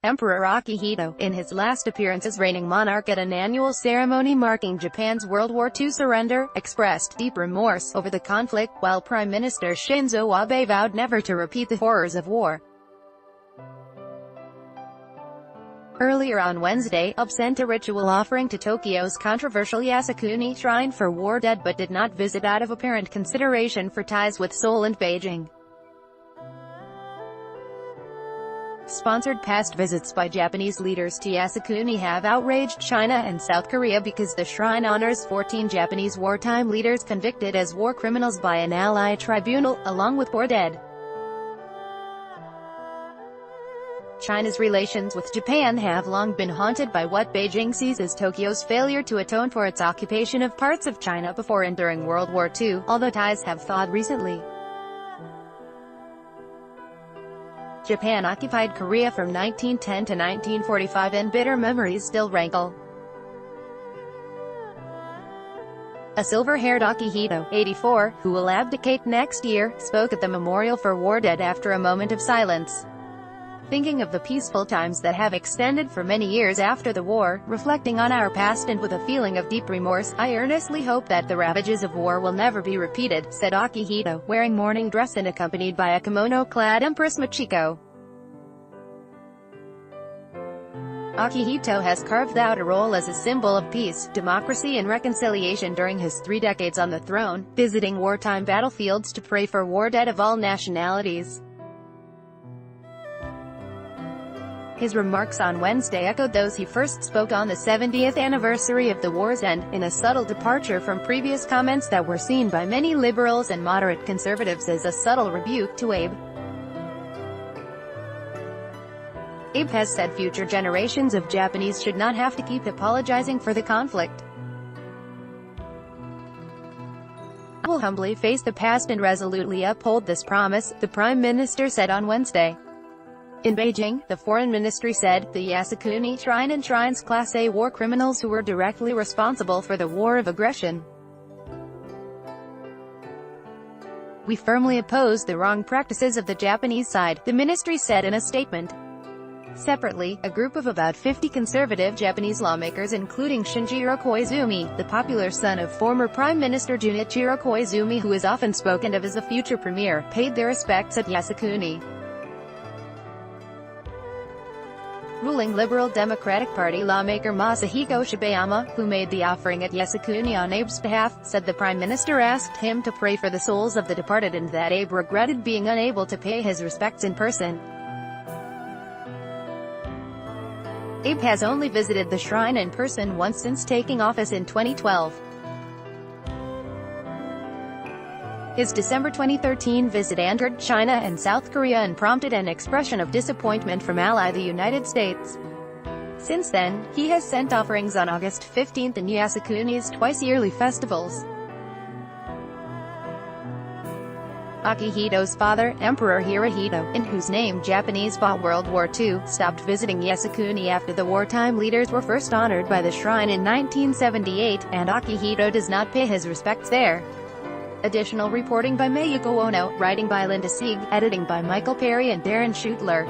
Emperor Akihito, in his last appearance as reigning monarch at an annual ceremony marking Japan's World War II surrender, expressed deep remorse over the conflict, while Prime Minister Shinzo Abe vowed never to repeat the horrors of war. Earlier on Wednesday, Abe sent a ritual offering to Tokyo's controversial Yasukuni Shrine for war dead but did not visit out of apparent consideration for ties with Seoul and Beijing. Sponsored past visits by Japanese leaders to Yasukuni have outraged China and South Korea because the shrine honors 14 Japanese wartime leaders convicted as war criminals by an ally tribunal, along with war dead. China's relations with Japan have long been haunted by what Beijing sees as Tokyo's failure to atone for its occupation of parts of China before and during World War II, although ties have thawed recently. Japan occupied Korea from 1910 to 1945 and bitter memories still rankle. A silver-haired Akihito, 84, who will abdicate next year, spoke at the memorial for war dead after a moment of silence. Thinking of the peaceful times that have extended for many years after the war, reflecting on our past and with a feeling of deep remorse, I earnestly hope that the ravages of war will never be repeated, said Akihito, wearing mourning dress and accompanied by a kimono-clad Empress Michiko. Akihito has carved out a role as a symbol of peace, democracy and reconciliation during his 3 decades on the throne, visiting wartime battlefields to pray for war dead of all nationalities. His remarks on Wednesday echoed those he first spoke on the 70th anniversary of the war's end, in a subtle departure from previous comments that were seen by many liberals and moderate conservatives as a subtle rebuke to Abe. Abe has said future generations of Japanese should not have to keep apologizing for the conflict. I will humbly face the past and resolutely uphold this promise, the Prime Minister said on Wednesday. In Beijing, the Foreign Ministry said, the Yasukuni Shrine enshrines Class A war criminals who were directly responsible for the war of aggression. We firmly oppose the wrong practices of the Japanese side, the ministry said in a statement. Separately, a group of about 50 conservative Japanese lawmakers including Shinjiro Koizumi, the popular son of former Prime Minister Junichiro Koizumi who is often spoken of as a future premier, paid their respects at Yasukuni. Ruling Liberal Democratic Party lawmaker Masahiko Shibayama, who made the offering at Yasukuni on Abe's behalf, said the Prime Minister asked him to pray for the souls of the departed and that Abe regretted being unable to pay his respects in person. Abe has only visited the shrine in person once since taking office in 2012. His December 2013 visit angered China and South Korea and prompted an expression of disappointment from ally the United States. Since then, he has sent offerings on August 15 in Yasukuni's twice-yearly festivals. Akihito's father, Emperor Hirohito, in whose name Japanese fought World War II, stopped visiting Yasukuni after the wartime leaders were first honored by the shrine in 1978, and Akihito does not pay his respects there. Additional reporting by Mayuko Ono, writing by Linda Sieg, editing by Michael Perry and Darren Schutler.